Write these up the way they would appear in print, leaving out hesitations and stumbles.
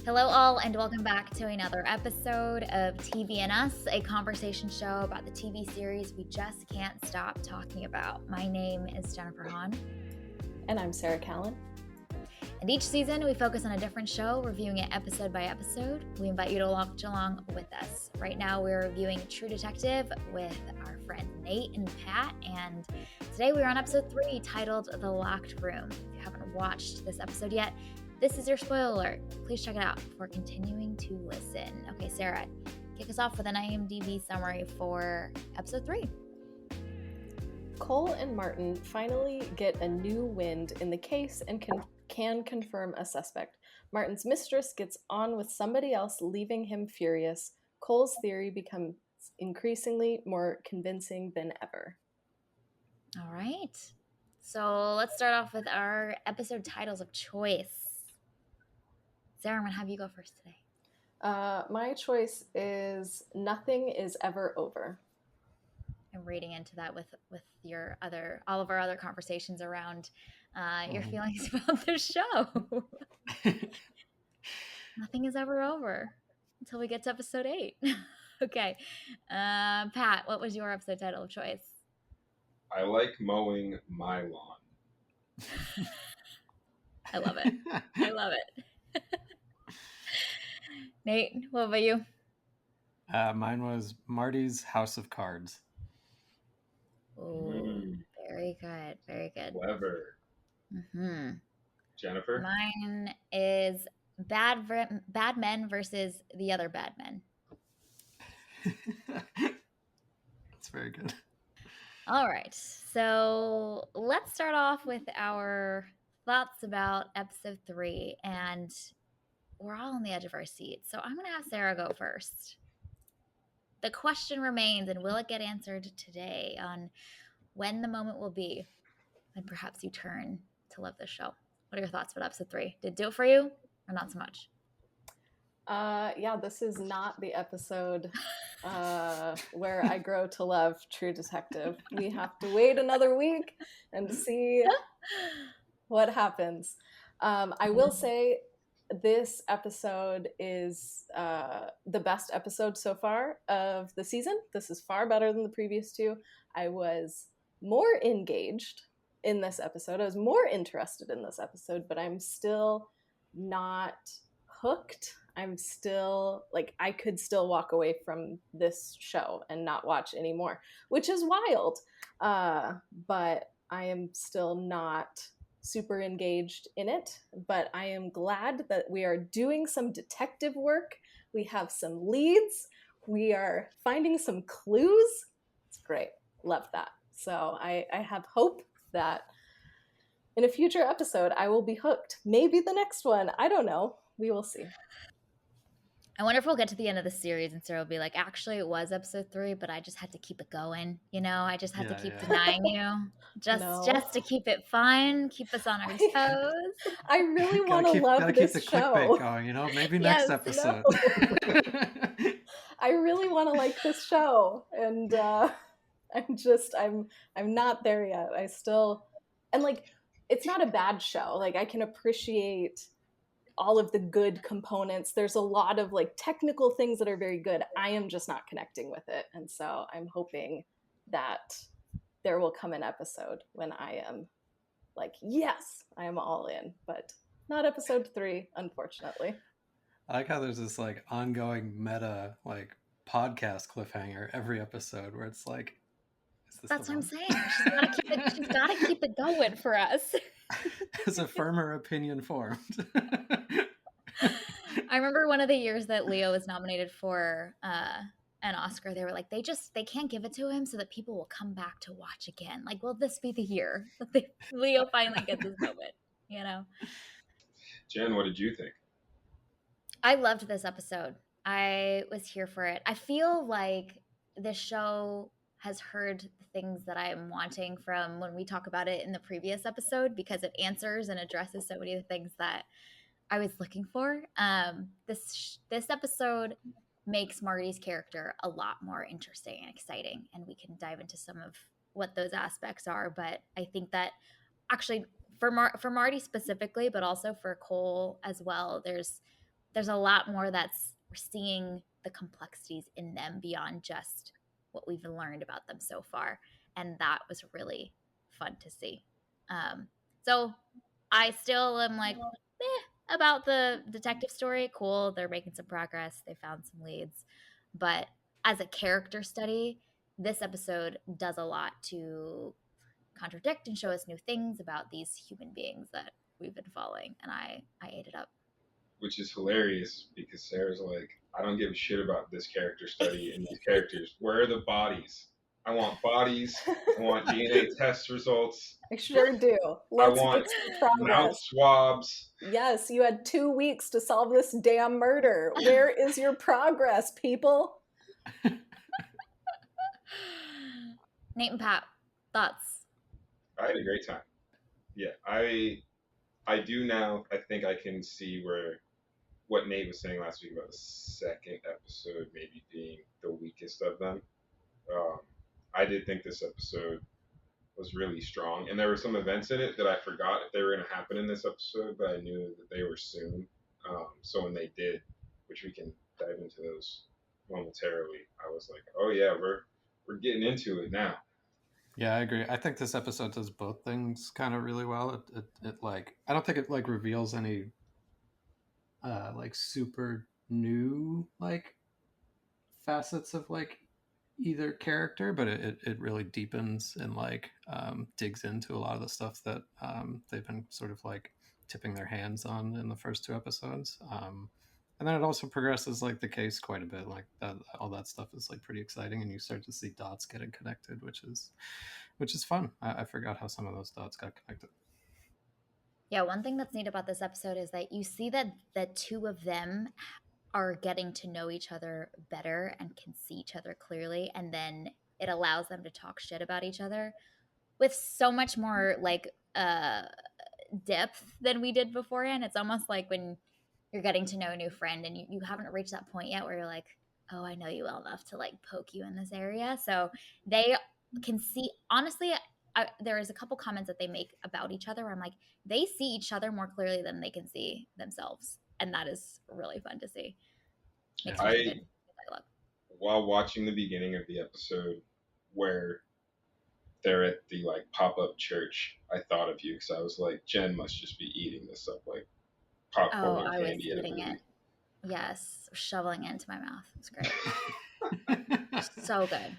Hello, all, and welcome back to another episode of TV and Us, a conversation show about the TV series we just can't stop talking about. My name is Jennifer Hahn. And I'm Sarah Callan. And each season, we focus on a different show, reviewing it episode by episode. We invite you to watch along with us. Right now, we're reviewing True Detective with our friends Nate and Pat, and today we're on episode 3, titled The Locked Room. If you haven't watched this episode yet, this is your spoiler alert. Please check it out before continuing to listen. Okay, Sarah, kick us off with an IMDb summary for episode 3. Cole and Martin finally get a new wind in the case and can confirm a suspect. Martin's mistress gets on with somebody else, leaving him furious. Cole's theory becomes increasingly more convincing than ever. All right. So let's start off with our episode titles of choice. Sarah, I'm going to have you go first today. My choice is Nothing Is Ever Over. I'm reading into that with all of our other conversations around your feelings about the show. Nothing is ever over until we get to episode 8. Okay. Pat, what was your episode title of choice? I like mowing my lawn. I love it. I love it. Nate, what about you? Mine was Marty's House of Cards. Oh, very good. Very good. Clever. Mm-hmm. Jennifer? Mine is Bad Men versus the Other Bad Men. That's very good. All right. So let's start off with our thoughts about episode 3. And we're all on the edge of our seats. So I'm going to have Sarah go first. The question remains, and will it get answered today, on when the moment will be when perhaps you turn to love this show. What are your thoughts about episode 3? Did it do it for you or not so much? Yeah, this is not the episode where I grow to love True Detective. We have to wait another week and see what happens. I will say this episode is the best episode so far of the season. This is far better than the previous 2. I was more engaged in this episode. I was more interested in this episode, but I'm still not hooked. I'm still, I could still walk away from this show and not watch anymore, which is wild. But I am still not super engaged in it, but I am glad that we are doing some detective work. We have some leads. We are finding some clues. It's great. Love that. So I have hope that in a future episode, I will be hooked. Maybe the next one. I don't know. We will see. I wonder if we'll get to the end of the series and Sarah will be like, actually, it was episode 3, but I just had to keep it going. You know, I just had to keep denying you. Just to keep it fun, keep us on our toes. I really want to love this keep the show. Clickbait going, maybe next episode. I really want to like this show. And I'm not there yet. I still, and it's not a bad show. I can appreciate all of the good components. There's a lot of technical things that are very good. I am just not connecting with it. And so I'm hoping that there will come an episode when I am yes, I am all in, but not episode 3, unfortunately. I like how there's this ongoing meta podcast cliffhanger every episode where it's that's what I'm saying. She's got to keep it going for us. As a firmer opinion formed. I remember one of the years that Leo was nominated for an Oscar, they were like, they can't give it to him so that people will come back to watch again. Will this be the year that Leo finally gets his moment, Jen, what did you think? I loved this episode. I was here for it. I feel like this show has heard the things that I'm wanting from when we talk about it in the previous episode, because it answers and addresses so many of the things that I was looking for. This episode makes Marty's character a lot more interesting and exciting, and we can dive into some of what those aspects are. But I think that actually for Marty specifically, but also for Cole as well, there's there's a lot more we're seeing the complexities in them beyond just what we've learned about them so far. And that was really fun to see. So I still am like, about the detective story. Cool. They're making some progress. They found some leads. But as a character study, this episode does a lot to contradict and show us new things about these human beings that we've been following. And I ate it up. Which is hilarious because Sarah's like, I don't give a shit about this character study and these characters. Where are the bodies? I want bodies. I want DNA test results. I sure do. I Let's want make some mouth progress. swabs. Yes, you had 2 weeks to solve this damn murder. Where is your progress, people? Nate and Pat, thoughts? I had a great time. Yeah, I do now. I think I can see where what Nate was saying last week about the second episode maybe being the weakest of them. Um, I did think this episode was really strong, and there were some events in it that I forgot if they were going to happen in this episode, but I knew that they were soon. So when they did, which we can dive into those momentarily, I was like, oh yeah, we're getting into it now. Yeah, I agree. I think this episode does both things kind of really well. It like, I don't think it like reveals any like super new like facets of like either character, but it really deepens and like digs into a lot of the stuff that they've been sort of like tipping their hands on in the first 2 episodes. And then it also progresses like the case quite a bit. Like that, all that stuff is like pretty exciting, and you start to see dots getting connected, which is fun. I forgot how some of those dots got connected. Yeah, one thing that's neat about this episode is that you see that the two of them are getting to know each other better and can see each other clearly, and then it allows them to talk shit about each other with so much more like depth than we did beforehand. It's almost like when you're getting to know a new friend and you haven't reached that point yet where you're like, oh, I know you well enough to like poke you in this area. So they can see, honestly, there is a couple comments that they make about each other where I'm like, they see each other more clearly than they can see themselves. And that is really fun to see. Makes for some good dialogue. While watching the beginning of the episode where they're at the like pop-up church, I thought of you because I was like, Jen must just be eating this up like popcorn and I was candy at a eating movie. it. Yes, shoveling it into my mouth. It's great. So good.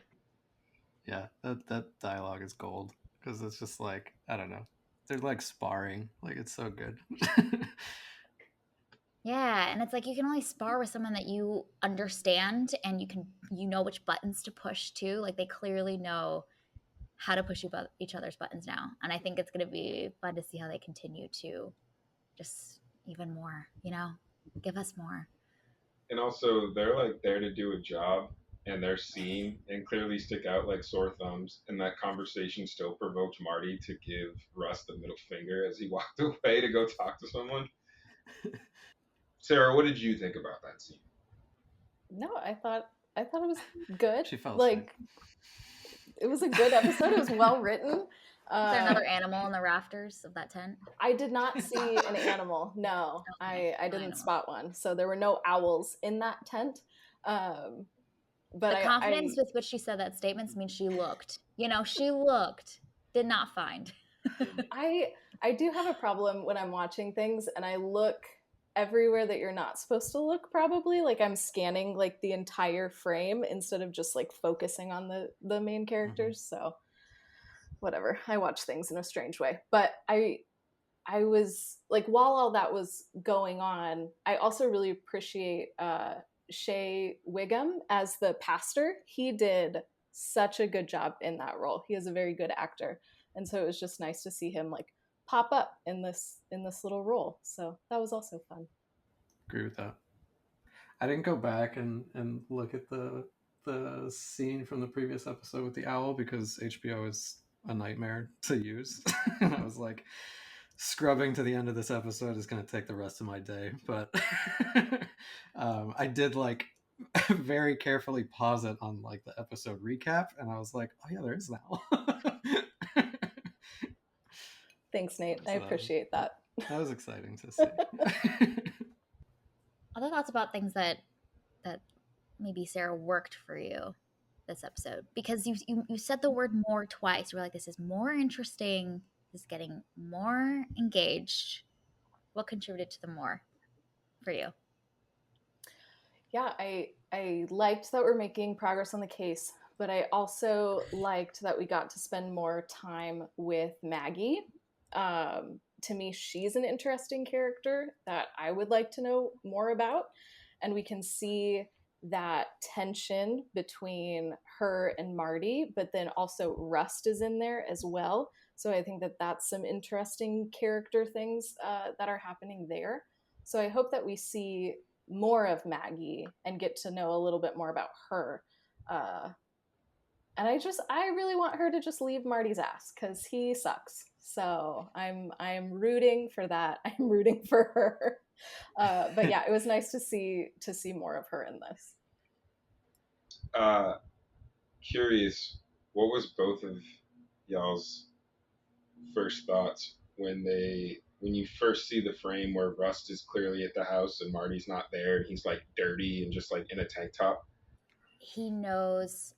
Yeah, that dialogue is gold because it's just like, I don't know, they're like sparring. Like it's so good. Yeah, and it's like you can only spar with someone that you understand and you know which buttons to push too. Like they clearly know how to push each other's buttons now. And I think it's going to be fun to see how they continue to just even more, give us more. And also, they're like there to do a job, and they're seen and clearly stick out like sore thumbs. And that conversation still provoked Marty to give Russ the middle finger as he walked away to go talk to someone. Sarah, what did you think about that scene? No, I thought it was good. She fell like it was a good episode. It was well written. Is there another animal in the rafters of that tent? I did not see an animal. No, Okay, I didn't spot one. So there were no owls in that tent. But the confidence with which she said that statements means she looked. She looked. Did not find. I do have a problem when I'm watching things and I look everywhere that you're not supposed to look, probably. Like I'm scanning like the entire frame instead of just like focusing on the main characters. Mm-hmm. So whatever. I watch things in a strange way. But I was like, while all that was going on, I also really appreciate Shea Wiggum as the pastor. He did such a good job in that role. He is a very good actor. And so it was just nice to see him like pop up in this little role. So that was also fun. Agree with that. I didn't go back and look at the scene from the previous episode with the owl because HBO is a nightmare to use. And I was like, scrubbing to the end of this episode is going to take the rest of my day. But I did like very carefully pause it on like the episode recap, and I was like, oh yeah, there is an owl. Thanks, Nate. I appreciate that. That was exciting to see. other thoughts about things that maybe Sarah worked for you this episode? Because you said the word more twice. You were like, this is more interesting. This is getting more engaged. What contributed to the more for you? Yeah, I liked that we're making progress on the case, but I also liked that we got to spend more time with Maggie. To me, she's an interesting character that I would like to know more about, and we can see that tension between her and Marty, but then also Rust is in there as well. So I think that that's some interesting character things that are happening there. So I hope that we see more of Maggie and get to know a little bit more about her. Uh, and I really want her to just leave Marty's ass because he sucks. So I'm rooting for that. I'm rooting for her. But yeah, it was nice to see more of her in this. Curious, what was both of y'all's first thoughts when you first see the frame where Rust is clearly at the house and Marty's not there and he's like dirty and just like in a tank top? He knows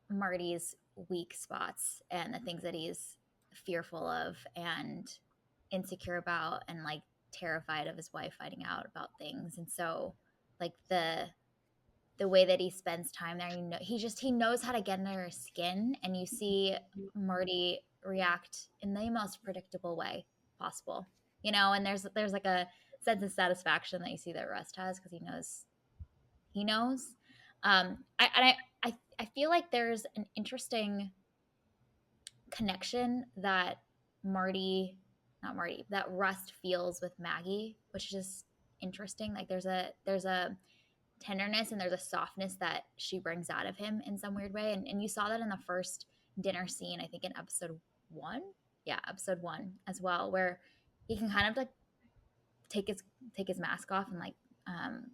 Marty's weak spots and the things that he's fearful of and insecure about and like terrified of his wife finding out about things. And so like the way that he spends time there, he knows how to get under her skin, and you see Marty react in the most predictable way possible. And there's like a sense of satisfaction that you see that Rust has because he knows. I feel like there's an interesting connection that Marty, not Marty, that Rust feels with Maggie, which is just interesting. Like there's a tenderness and there's a softness that she brings out of him in some weird way. And you saw that in the first dinner scene, I think in episode 1. Yeah, episode 1 as well, where he can kind of like take his mask off and like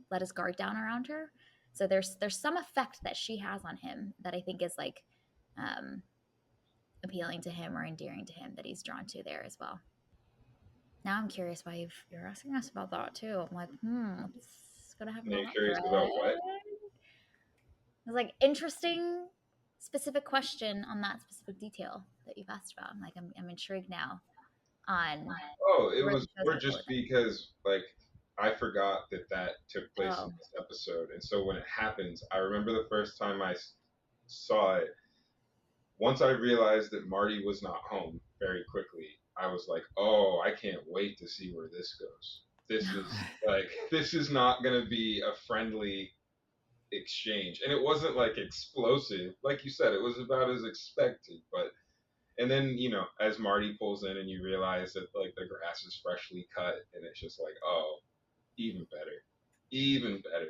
let his guard down around her. So there's some effect that she has on him that I think is like um, appealing to him or endearing to him that he's drawn to there as well. Now I'm curious why you're asking us about that too. I'm like, what's gonna happen Are on you that curious thread? about what? It's like interesting, specific question on that specific detail that you've asked about. I'm intrigued now on Oh, it where the was show's more gonna go just with it. because like I forgot that took place in Oh, this episode, and so when it happens, I remember the first time saw it. Once I realized that Marty was not home very quickly, I was like, "Oh, I can't wait to see where this goes. This is not going to be a friendly exchange." And it wasn't like explosive, like you said. It was about as expected, but and then as Marty pulls in and you realize that like the grass is freshly cut, and it's just like, oh, even better, even better.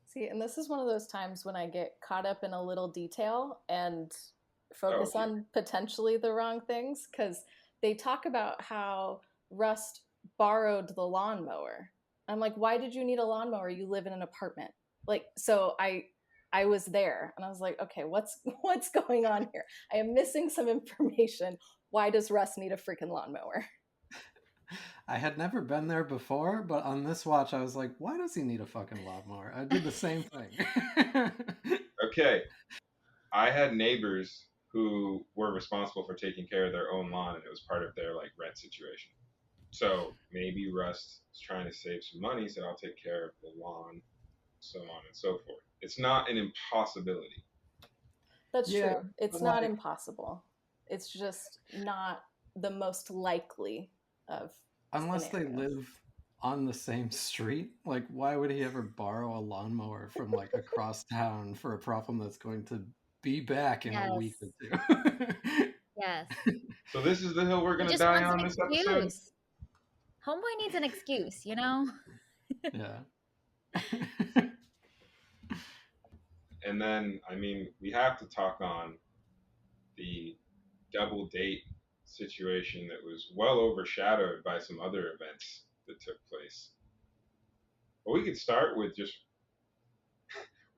See, and this is one of those times when I get caught up in a little detail and Oh, focus on potentially the wrong things because they talk about how Rust borrowed the lawnmower. I'm like, why did you need a lawnmower? You live in an apartment. Like, so I was there and I was like, okay, what's going on here? I am missing some information. Why does Rust need a freaking lawnmower? I had never been there before, but on this watch, I was like, why does he need a fucking lawnmower? I did the same thing. okay. I had neighbors who were responsible for taking care of their own lawn, and it was part of their like rent situation. So maybe Rust is trying to save some money, so I'll take care of the lawn, so on and so forth. It's not an impossibility. That's Yeah, true. It's but not like, impossible. It's just not the most likely of unless they scenarios. live on the same street, like, why would he ever borrow a lawnmower from like across town for a problem that's going to be back in a week or yes, two? yes. So this is the hill we're He gonna just die wants an on this episode. excuse. Homeboy needs an excuse. Yeah. And then, I mean, we have to talk on the double date situation that was well overshadowed by some other events that took place. But we could start with just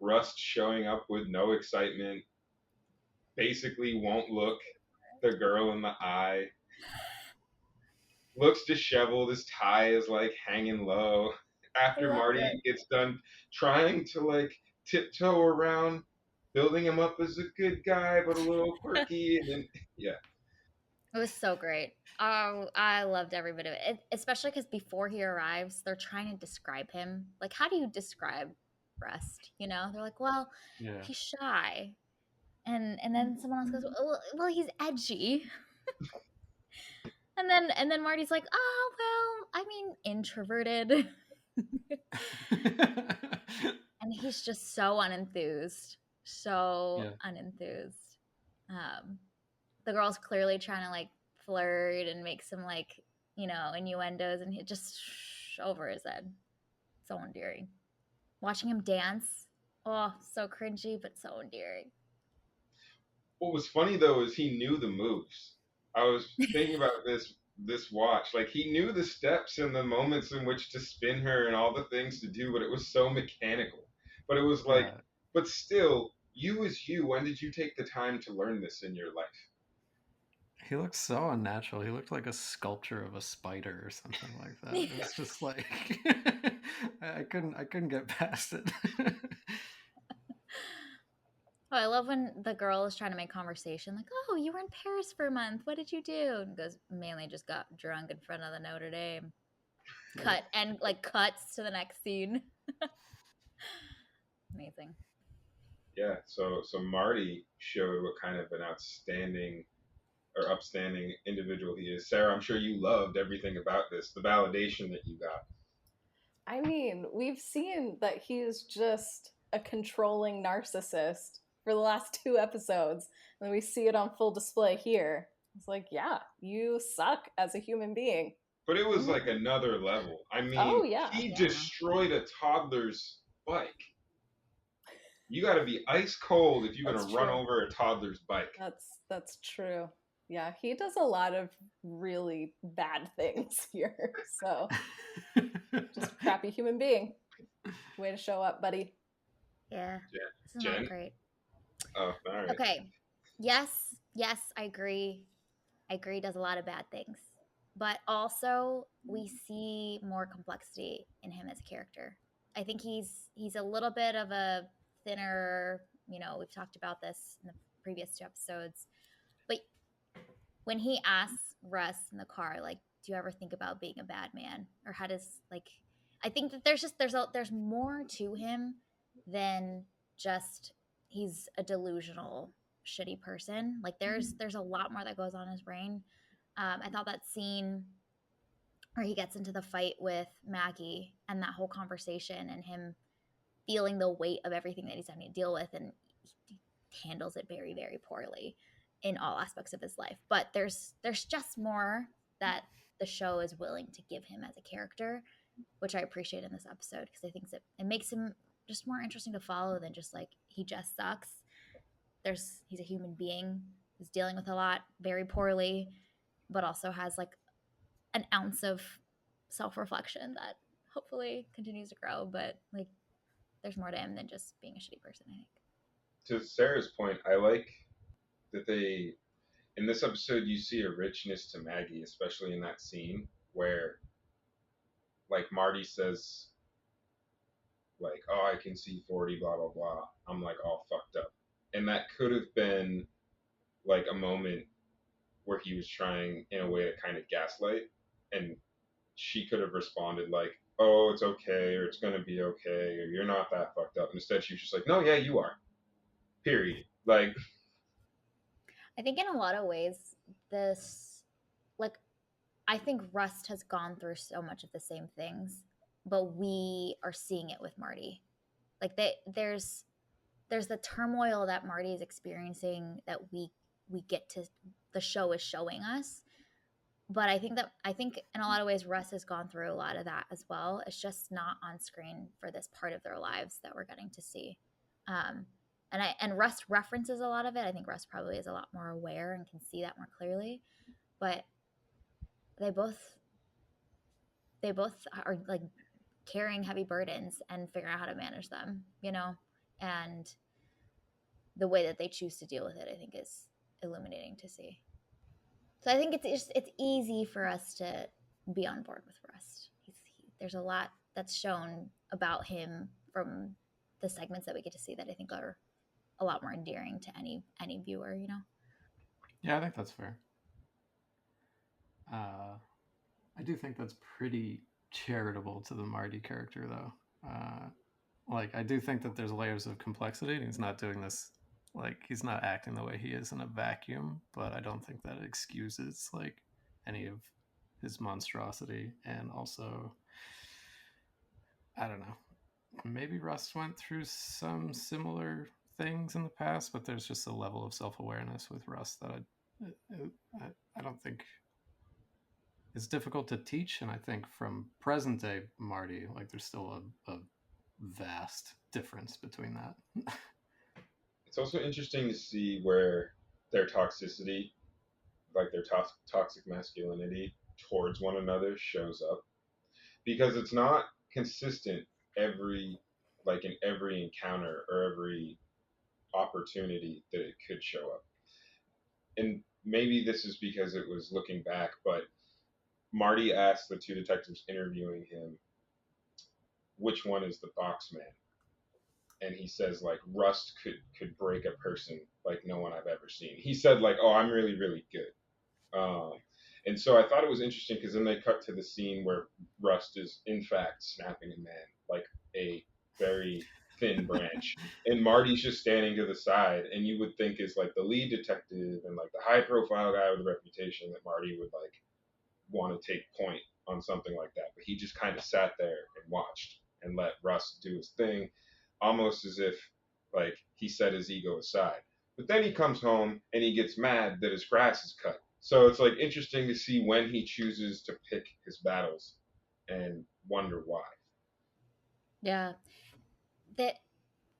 Rust showing up with no excitement, basically won't look the girl in the eye, looks disheveled, his tie is like hanging low. after loved Marty it. gets done trying to like tiptoe around building him up as a good guy but a little quirky, and then yeah. It was so great. Oh, I loved every bit of it, especially because before he arrives, they're trying to describe him. Like, how do you describe Rust? You know, they're like, well, Yeah. he's shy, and then someone else goes, well, he's edgy, and then Marty's like, oh, well, I mean, introverted, and he's just so unenthused, so Yeah. unenthused. Um, the girl's clearly trying to like flirt and make some like innuendos, and he just over his head. So endearing. Watching him dance, oh, so cringy but so endearing. What was funny though is he knew the moves. I was thinking about this watch. Like he knew the steps and the moments in which to spin her and all the things to do, but it was so mechanical. But it was like, Yeah. but still, you as you, when did you take the time to learn this in your life? He looked so unnatural. He looked like a sculpture of a spider or something like that. It was just like I couldn't get past it. Oh, I love when the girl is trying to make conversation, like, "Oh, you were in Paris for a month. What did you do?" And goes, "Mainly just got drunk in front of the Notre Dame." Cut and like cuts to the next scene. Amazing. Yeah, so Marty showed what kind of an outstanding or upstanding individual he is. Sarah, I'm sure you loved everything about this, the validation that you got. I mean, we've seen that he's just a controlling narcissist for the last 2 episodes, and we see it on full display here. It's like, yeah, you suck as a human being. But it was like another level. I Oh, mean, yeah. he Yeah. destroyed a toddler's bike. You got to be ice cold if you're That's going to run true. over a toddler's bike. That's true. Yeah, he does a lot of really bad things here. So, just a crappy human being. Way to show up, buddy. Yeah. This is not Jen? great. Oh, all right. Okay. Yes, I agree. I agree, does a lot of bad things. But also we see more complexity in him as a character. I think he's a little bit of a thinner, we've talked about this in the previous 2 episodes. But when he asks Russ in the car, like, do you ever think about being a bad man? Or how does like I think that there's more to him than just he's a delusional shitty person. Like there's a lot more that goes on in his brain. I thought that scene where he gets into the fight with Maggie and that whole conversation and him feeling the weight of everything that he's having to deal with, and he handles it very, very poorly in all aspects of his life. But there's just more that the show is willing to give him as a character, which I appreciate in this episode because I think it makes him just more interesting to follow than just like he just sucks. He's a human being who's dealing with a lot very poorly, but also has like an ounce of self-reflection that hopefully continues to grow. But like there's more to him than just being a shitty person, I think. To Sarah's point, I like that they, in this episode, you see a richness to Maggie, especially in that scene where, like, Marty says, like, oh, I can see 40, blah, blah, blah. I'm like all fucked up. And that could have been like a moment where he was trying in a way to kind of gaslight, and she could have responded like, oh, it's okay, or it's gonna be okay, or you're not that fucked up. Instead she was just like, no, yeah, you are, period. Like, I think in a lot of ways, this, like, I think Rust has gone through so much of the same things, but we are seeing it with Marty. Like, there's the turmoil that Marty is experiencing that we get to, the show is showing us. But I think in a lot of ways, Russ has gone through a lot of that as well. It's just not on screen for this part of their lives that we're getting to see. Um, and Russ references a lot of it. I think Russ probably is a lot more aware and can see that more clearly. But they both are like carrying heavy burdens and figuring out how to manage them, and the way that they choose to deal with it, I think, is illuminating to see. So I think it's easy for us to be on board with Rust. There's a lot that's shown about him from the segments that we get to see that I think are a lot more endearing to any viewer, you know. Yeah, I think that's fair. I do think that's pretty charitable to the Marty character, though. Like, I do think that there's layers of complexity, and he's not doing this, like, he's not acting the way he is in a vacuum, but I don't think that excuses, like, any of his monstrosity. And also, I don't know, maybe Russ went through some similar things in the past, but there's just a level of self-awareness with Russ that I don't think it's difficult to teach. And I think from present day Marty, like, there's still a vast difference between that. It's also interesting to see where their toxicity, like their toxic masculinity towards one another, shows up, because it's not consistent every, like in every encounter or every opportunity that it could show up. And maybe this is because it was looking back, but Marty asked the two detectives interviewing him, which one is the box man? And he says like Rust could break a person like no one I've ever seen. He said like, oh, I'm really really good. And so I thought it was interesting because then they cut to the scene where Rust is in fact snapping a man like a very thin branch, and Marty's just standing to the side, and you would think is like the lead detective and like the high profile guy with a reputation that Marty would like want to take point on something like that, but he just kind of sat there and watched and let Russ do his thing, almost as if like he set his ego aside. But then he comes home and he gets mad that his grass is cut. So it's like interesting to see when he chooses to pick his battles and wonder why. Yeah. That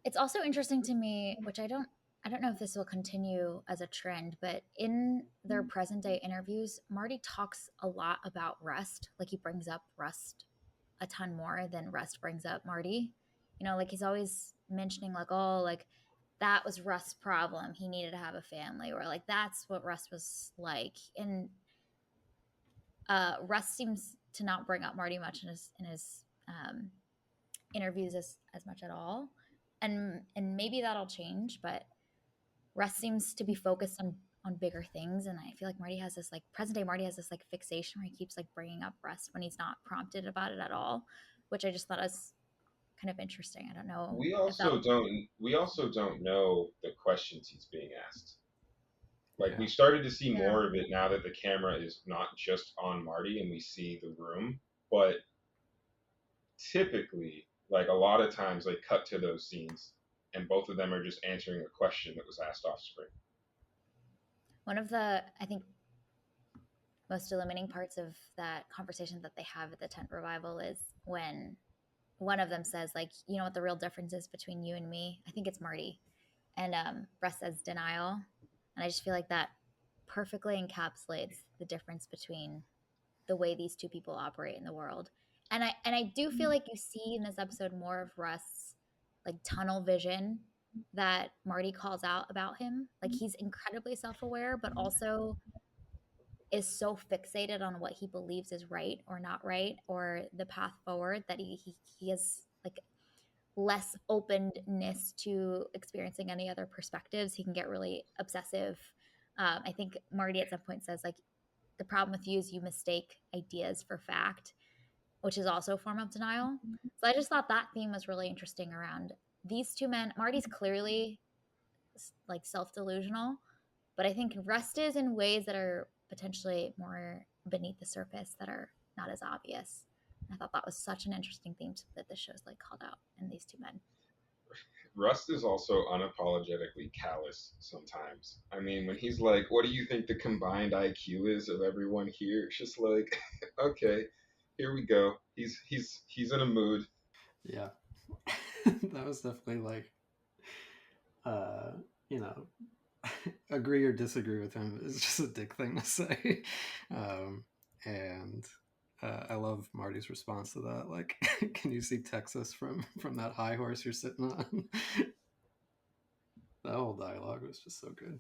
it's also interesting to me, which I don't know if this will continue as a trend, but in their present day interviews, Marty talks a lot about Rust. Like he brings up Rust a ton more than Rust brings up Marty. You know, like he's always mentioning like, oh, like that was Rust's problem. He needed to have a family, or like that's what Rust was like. And Rust seems to not bring up Marty much in his interviews as much at all. And maybe that'll change, but Russ seems to be focused on bigger things, and I feel like Marty has this like present day Marty has this like fixation where he keeps like bringing up Russ when he's not prompted about it at all, which I just thought was kind of interesting. I don't know if that'll. We also don't know the questions he's being asked. Like Yeah. we started to see Yeah. more of it now that the camera is not just on Marty and we see the room, but typically, like a lot of times, they cut to those scenes, and both of them are just answering a question that was asked off screen. One of the, I think, most illuminating parts of that conversation that they have at the tent revival is when one of them says, like, you know what the real difference is between you and me? I think it's Marty. And Russ says denial. And I just feel like that perfectly encapsulates the difference between the way these two people operate in the world. And I do feel like you see in this episode more of Russ like tunnel vision that Marty calls out about him. Like he's incredibly self-aware, but also is so fixated on what he believes is right or not right or the path forward that he has like less openness to experiencing any other perspectives. He can get really obsessive. I think Marty at some point says like the problem with you is you mistake ideas for fact, which is also a form of denial. So I just thought that theme was really interesting around these two men. Marty's clearly like self-delusional, but I think Rust is in ways that are potentially more beneath the surface that are not as obvious. I thought that was such an interesting theme that the show's like called out in these two men. Rust is also unapologetically callous sometimes. I mean, when he's like, "What do you think the combined IQ is of everyone here?" It's just like, okay, here we go. He's in a mood. Yeah. That was definitely like, uh, you know, agree or disagree with him is just a dick thing to say. And I love Marty's response to that. Like, can you see Texas from that high horse you're sitting on? That whole dialogue was just so good.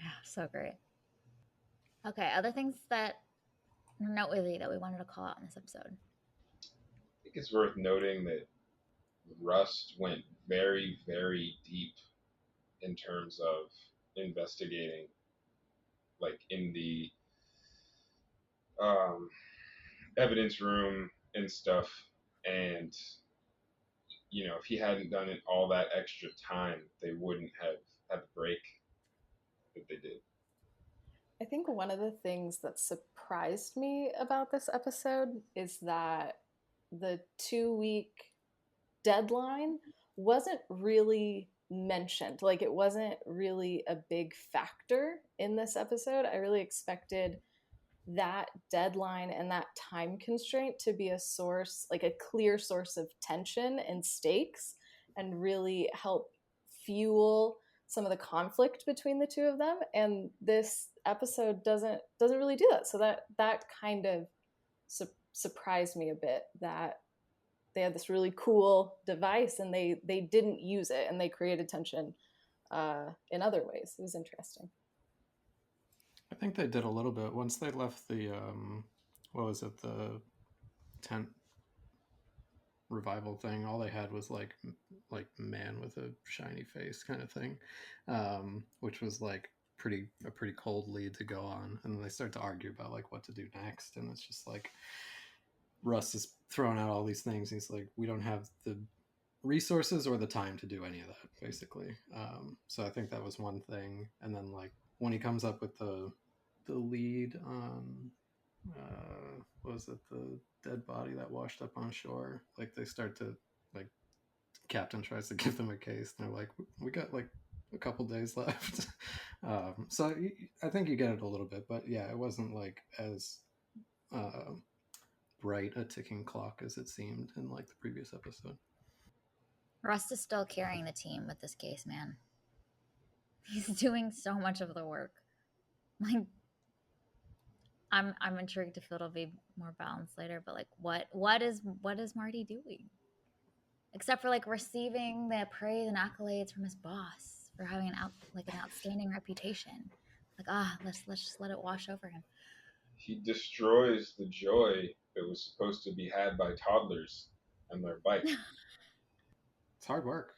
Yeah, so great. Okay, other things that are noteworthy that we wanted to call out in this episode. it's worth noting that Rust went very, very deep in terms of investigating, like in the um, evidence room and stuff. And if he hadn't done it all that extra time, they wouldn't have had the break that they did. I think one of the things that surprised me about this episode is that the 2 week deadline wasn't really mentioned. Like, it wasn't really a big factor in this episode. I really expected that deadline and that time constraint to be a source, like a clear source of tension and stakes, and really help fuel some of the conflict between the two of them. And this episode doesn't really do that. So that kind of surprised me a bit, that they had this really cool device and they didn't use it, and they created tension in other ways. It was interesting. I think they did a little bit once they left the what was it, the tent revival thing. All they had was like man with a shiny face kind of thing, which was like a pretty cold lead to go on. And then they start to argue about like what to do next, and it's just like Russ is throwing out all these things. He's like, we don't have the resources or the time to do any of that, basically. So I think that was one thing. And then like when he comes up with the lead on what was it, the dead body that washed up on shore, like they start to like, captain tries to give them a case and they're like, we got like a couple days left. So I think you get it a little bit, but yeah, it wasn't like as bright a ticking clock as it seemed in like the previous episode. Rust is still carrying the team with this case, man. He's doing so much of the work. Like, I'm intrigued if it'll be more balanced later, but like what is Marty doing? Except for like receiving the praise and accolades from his boss for having an outstanding reputation. Like, let's just let it wash over him. He destroys the joy that was supposed to be had by toddlers and their bike. It's hard work.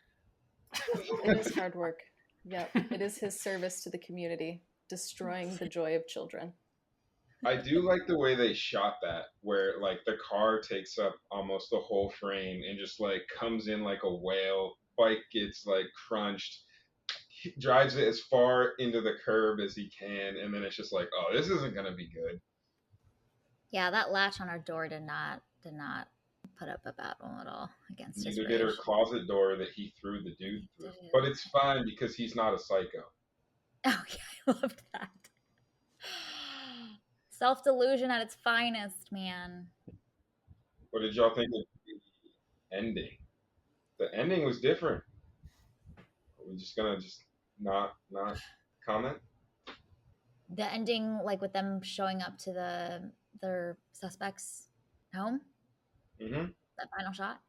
It is hard work. Yep. It is his service to the community, destroying the joy of children. I do like the way they shot that, where like the car takes up almost the whole frame and just like comes in like a whale. Bike gets like crunched. He drives it as far into the curb as he can, and then it's just like, oh, this isn't gonna be good. Yeah, that latch on our door did not put up a battle at all against his Neither rage. did her closet door that he threw the dude through. But it's fine because he's not a psycho. Oh yeah, I loved that. Self-delusion at its finest, man. What did y'all think of the ending? The ending was different. Are we just gonna not comment? The ending, like with them showing up to their suspect's home, Mm-hmm. that final shot.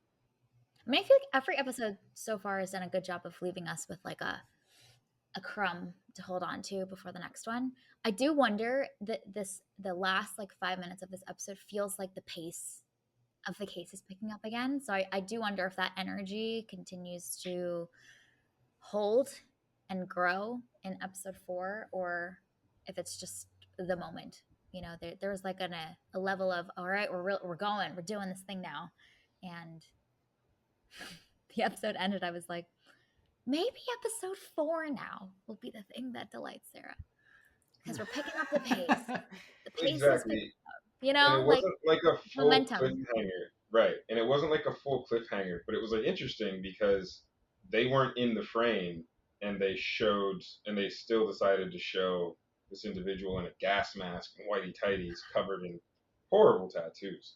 I mean, I feel like every episode so far has done a good job of leaving us with like a crumb to hold on to before the next one. I do wonder that the last like 5 minutes of this episode feels like the pace of the case is picking up again. So I do wonder if that energy continues to hold and grow in episode 4, or if it's just the moment. There was like a level of, all right, we're going, we're doing this thing now. And the episode ended, I was like, maybe episode 4 now will be the thing that delights Sarah, because we're picking up the pace. The pace Exactly. is picking up. And it wasn't like a full momentum. cliffhanger. Right. And it wasn't like a full cliffhanger, but it was like interesting because they weren't in the frame, and they still decided to show this individual in a gas mask and whitey tighties covered in horrible tattoos.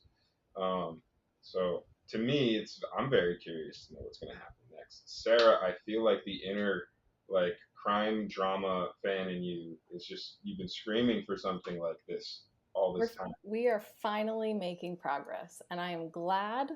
Um, so to me, I'm very curious to know what's going to happen next. Sarah, I feel like the inner like crime drama fan in you is just, you've been screaming for something like this all this time. We are finally making progress, and I am glad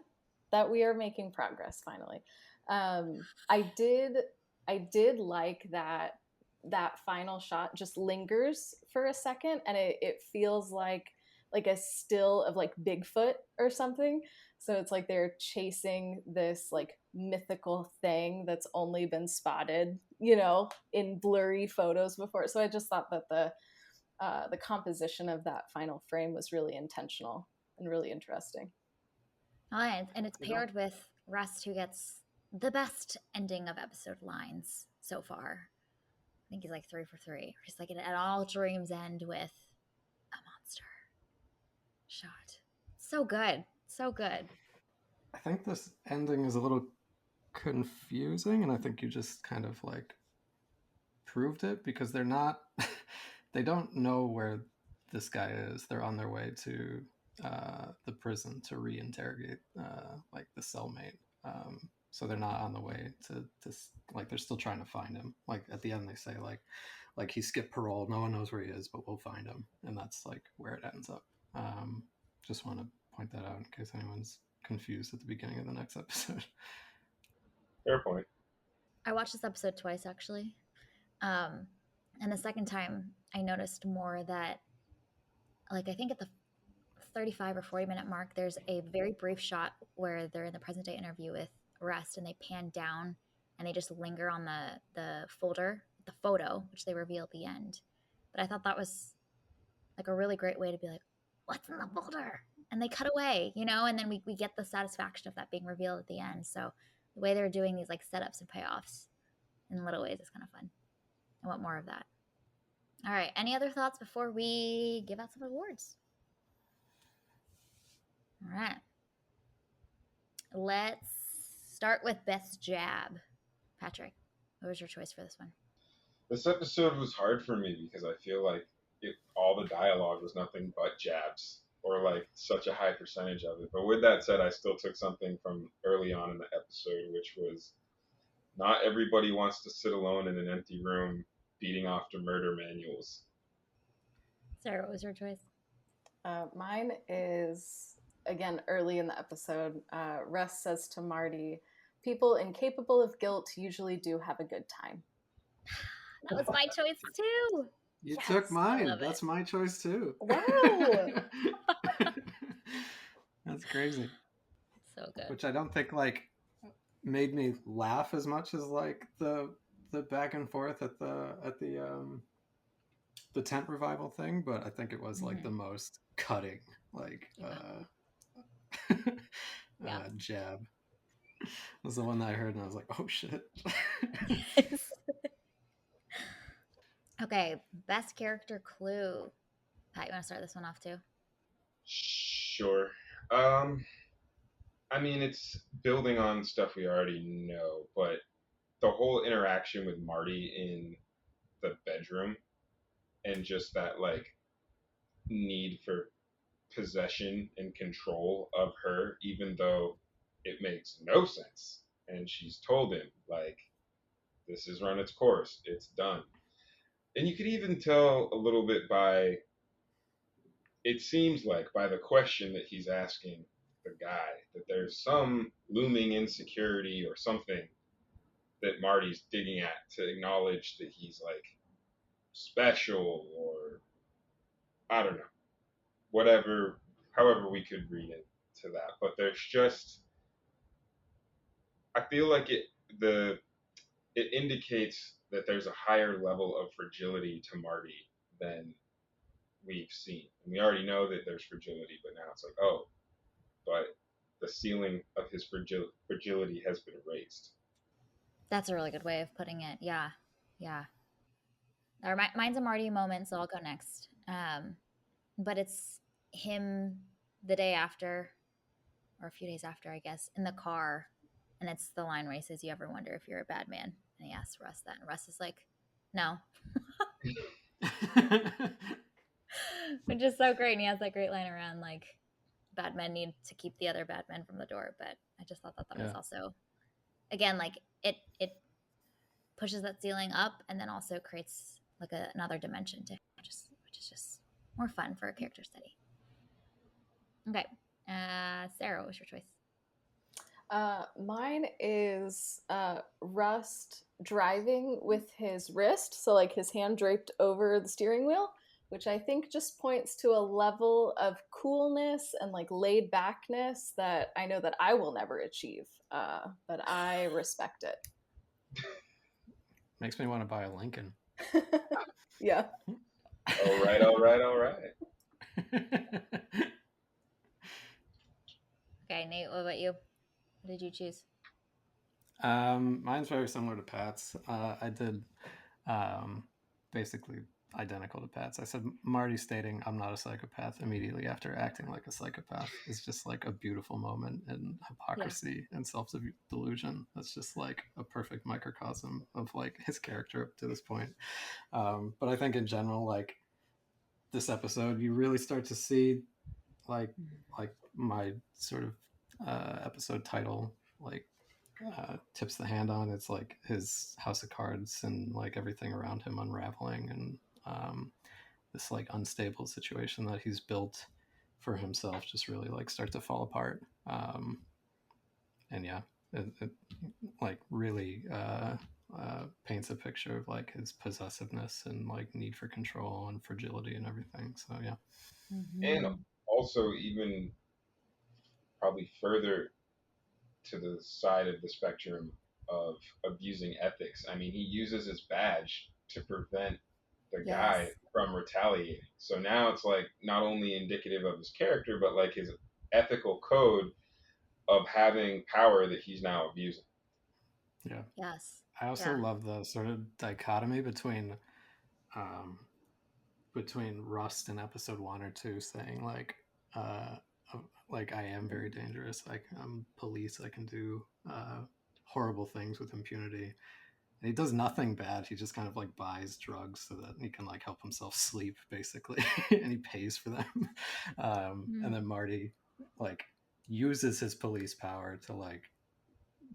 that we are making progress finally. I did like that final shot just lingers for a second, and it feels like like a still of like Bigfoot or something. So it's like they're chasing this like mythical thing that's only been spotted, you know, in blurry photos before. So I just thought that the composition of that final frame was really intentional and really interesting. And it's paired with Rust, who gets the best ending of episode lines so far. I think he's like 3 for 3. He's like, and all dreams end with a monster shot. So good. So good. I think this ending is a little confusing, and I think you just kind of like proved it because they're not, they don't know where this guy is. They're on their way to the prison to reinterrogate like the cellmate. So they're not on the way to like they're still trying to find him. Like at the end they say like he skipped parole. No one knows where he is, but we'll find him, and that's like where it ends up. Just want to point that out in case anyone's confused at the beginning of the next episode. Fair point. I watched this episode twice, actually. And the second time, I noticed more that, like, I think at the 35 or 40-minute mark, there's a very brief shot where they're in the present day interview with Rust, and they pan down and they just linger on the folder, the photo, which they reveal at the end. But I thought that was like a really great way to be like, what's in the folder? And they cut away, you know, and then we get the satisfaction of that being revealed at the end. So the way they're doing these like setups and payoffs in little ways is kind of fun. I want more of that. All right. Any other thoughts before we give out some awards? All right. Let's start with best jab. Patrick, what was your choice for this one? This episode was hard for me because I feel like all the dialogue was nothing but jabs, or like such a high percentage of it. But with that said, I still took something from early on in the episode, which was not everybody wants to sit alone in an empty room beating off to murder manuals. Sarah, what was your choice? Mine is, again, early in the episode. Russ says to Marty, people incapable of guilt usually do have a good time. That was my choice too. You Yes, took I mine. love That's it. my choice too. Wow. That's crazy. So good. Which I don't think like made me laugh as much as like the back and forth at the tent revival thing, but I think it was like the most cutting like jab. Was the one that I heard and I was like, oh shit. Okay, best character clue. Pat, you want to start this one off too? Sure. I mean, it's building on stuff we already know, but the whole interaction with Marty in the bedroom and just that like need for possession and control of her, even though it makes no sense. And she's told him, like, this has run its course, it's done. And you could even tell a little bit by, it seems like, by the question that he's asking the guy, that there's some looming insecurity or something that Marty's digging at to acknowledge that he's like special, or I don't know, whatever, however we could read into that. But there's just, I feel like it indicates that there's a higher level of fragility to Marty than we've seen. And we already know that there's fragility, but now it's like, oh, but the ceiling of his fragility has been raised. That's a really good way of putting it. Yeah. Yeah. Mine's a Marty moment, so I'll go next. But it's him the day after, or a few days after, I guess, in the car. And it's the line where he says, you ever wonder if you're a bad man? And he asks Russ that. And Russ is like, no. Which is so great. And he has that great line around, like, bad men need to keep the other bad men from the door. But I just thought that was also, again, like, it pushes that ceiling up and then also creates, like, another dimension to him, which is just more fun for a character study. Okay. Sarah, what was your choice? Mine is Rust driving with his wrist, so like his hand draped over the steering wheel, which I think just points to a level of coolness and like laid backness that I know that I will never achieve, but I respect it. Makes me want to buy a Lincoln. Yeah. All right, all right, all right. Okay, Nate, what about you? What did you choose? Mine's very similar to Pat's. I did basically identical to Pat's. I said Marty stating I'm not a psychopath immediately after acting like a psychopath is just like a beautiful moment in hypocrisy and self-delusion. That's just like a perfect microcosm of like his character up to this point. But I think in general, like this episode, you really start to see like my sort of episode title like tips the hand on. It's like his house of cards and like everything around him unraveling, and this like unstable situation that he's built for himself just really like start to fall apart. And yeah, it like really paints a picture of like his possessiveness and like need for control and fragility and everything. So yeah. And also, even probably further to the side of the spectrum of abusing ethics. I mean, he uses his badge to prevent the guy Yes. from retaliating. So now it's like not only indicative of his character, but like his ethical code of having power that he's now abusing. Yeah. Yes. I also Yeah. love the sort of dichotomy um, between Rust in episode 1 or 2 saying uh, like I am very dangerous. I'm police. I can do horrible things with impunity. And he does nothing bad. He just kind of like buys drugs so that he can like help himself sleep, basically, and he pays for them. And then Marty like uses his police power to like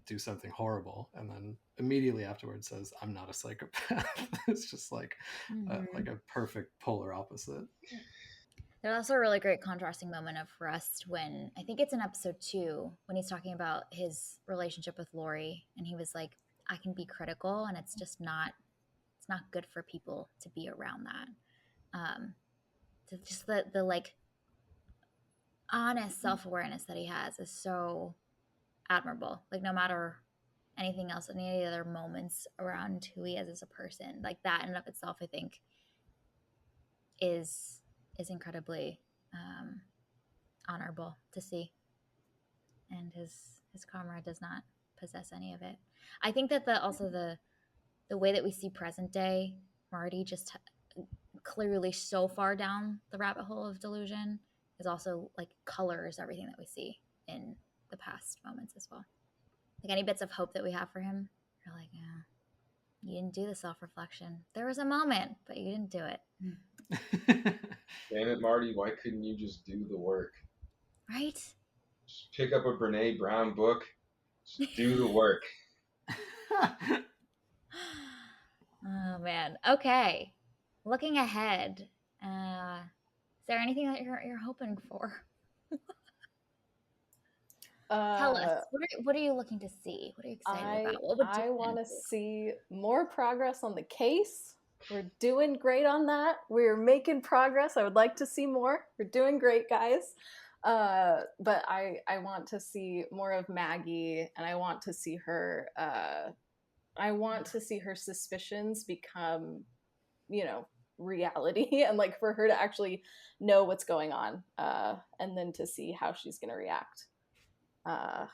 do something horrible, and then immediately afterwards says, "I'm not a psychopath." It's just like a perfect polar opposite. There's also a really great contrasting moment of Rust when I think it's in episode 2 when he's talking about his relationship with Lori, and he was like, "I can be critical, and it's not good for people to be around that." Just the like honest self awareness that he has is so admirable. Like no matter anything else, any other moments around who he is as a person, like that in and of itself, I think is incredibly honorable to see. And his comrade does not possess any of it. I think that the way that we see present day Marty just clearly so far down the rabbit hole of delusion is also like colors everything that we see in the past moments as well. Like any bits of hope that we have for him, you're like, yeah, you didn't do the self-reflection. There was a moment, but you didn't do it. Damn it, Marty, why couldn't you just do the work? Right? Just pick up a Brene Brown book, just do the work. Oh man. Okay. Looking ahead, is there anything that you're hoping for? Tell us. What are you looking to see? What are you excited about? What would I want to do? see more progress on the case. We're doing great on that. We're making progress. I would like to see more. We're doing great, guys. But I want to see more of Maggie, and I want to see her. I want to see her suspicions become, reality, and like for her to actually know what's going on, and then to see how she's gonna react. Yeah.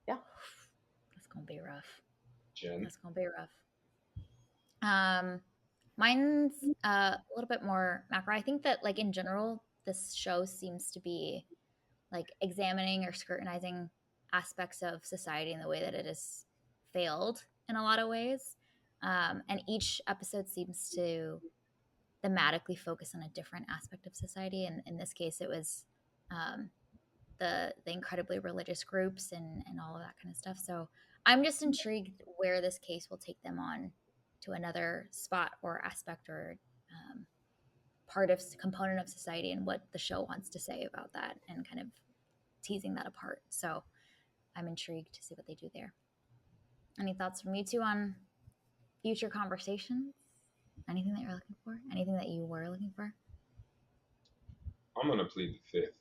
That's gonna be rough. Jen? That's gonna be rough. Mine's a little bit more macro. I think that like in general, this show seems to be like examining or scrutinizing aspects of society in the way that it has failed in a lot of ways. And each episode seems to thematically focus on a different aspect of society. And in this case, it was um, the incredibly religious groups and all of that kind of stuff. So I'm just intrigued where this case will take them on to another spot or aspect or part of component of society and what the show wants to say about that and kind of teasing that apart. So I'm intrigued to see what they do there. Any thoughts from you two on future conversations? Anything that you're looking for? Anything that you were looking for? I'm gonna plead the fifth.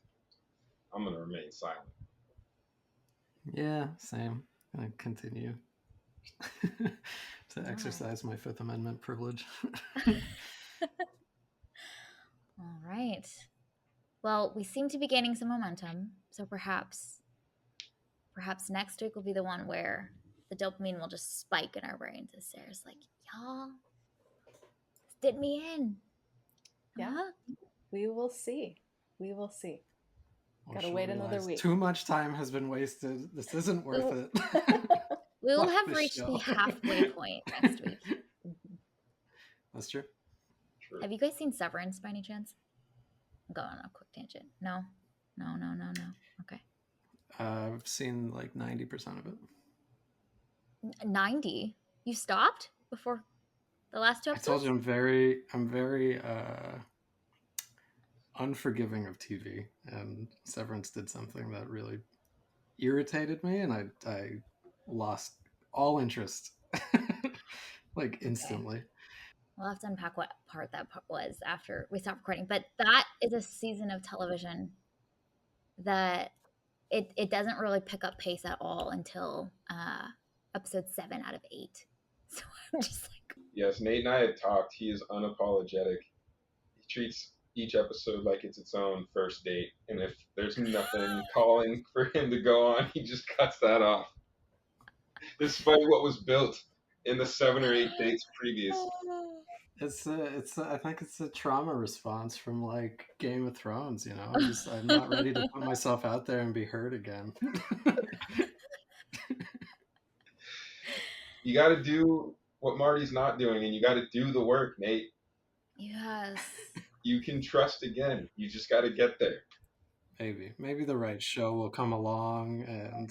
I'm gonna remain silent. Yeah, same. I continue to exercise my Fifth Amendment privilege. All right. Well, we seem to be gaining some momentum, so perhaps next week will be the one where the dopamine will just spike in our brains as Sarah's like, y'all, this did me in. Yeah. We will see. We will see. Or Gotta she'll wait another realize week. Too much time has been wasted. This isn't worth it. We will Fuck have this reached show. the halfway point next week. That's true. True. Have you guys seen Severance by any chance? I'm going on a quick tangent. No. Okay. I've seen like 90% of it. 90? You stopped before the last two I told episodes? you I'm very unforgiving of TV, and Severance did something that really irritated me, and I lost all interest like instantly. Okay. We'll have to unpack what part that was after we stopped recording. But that is a season of television that it doesn't really pick up pace at all until episode 7 out of 8. So I'm just like, Yes, Nate and I had talked. He is unapologetic. He treats each episode like it's its own first date, and if there's nothing calling for him to go on, he just cuts that off. Despite what was built in the 7 or 8 dates previous. I think it's a trauma response from like Game of Thrones, you know. I'm not ready to put myself out there and be hurt again. You got to do what Marty's not doing, and you got to do the work, Nate. yes. You can trust again. You just got to get there. Maybe the right show will come along, and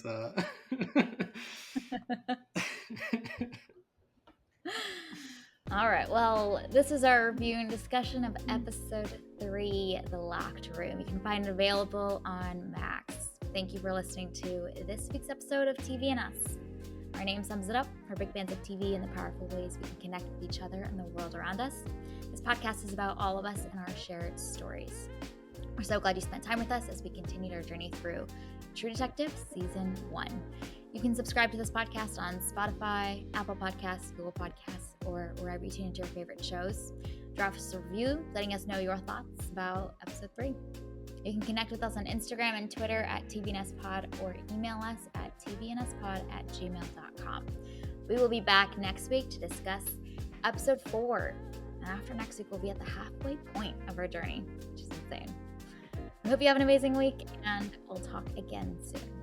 All right. Well, this is our review and discussion of episode 3, The Locked Room. You can find it available on Max. Thank you for listening to this week's episode of TV and Us. Our name sums it up. We're big fans of TV and the powerful ways we can connect with each other and the world around us. This podcast is about all of us and our shared stories. We're so glad you spent time with us as we continued our journey through True Detective Season 1. You can subscribe to this podcast on Spotify, Apple Podcasts, Google Podcasts, or wherever you tune into your favorite shows. Drop us a review, letting us know your thoughts about episode 3. You can connect with us on Instagram and Twitter at tvnspod or email us at tvnspod@gmail.com. We will be back next week to discuss episode 4. And after next week, we'll be at the halfway point of our journey, which is insane. I hope you have an amazing week, and we'll talk again soon.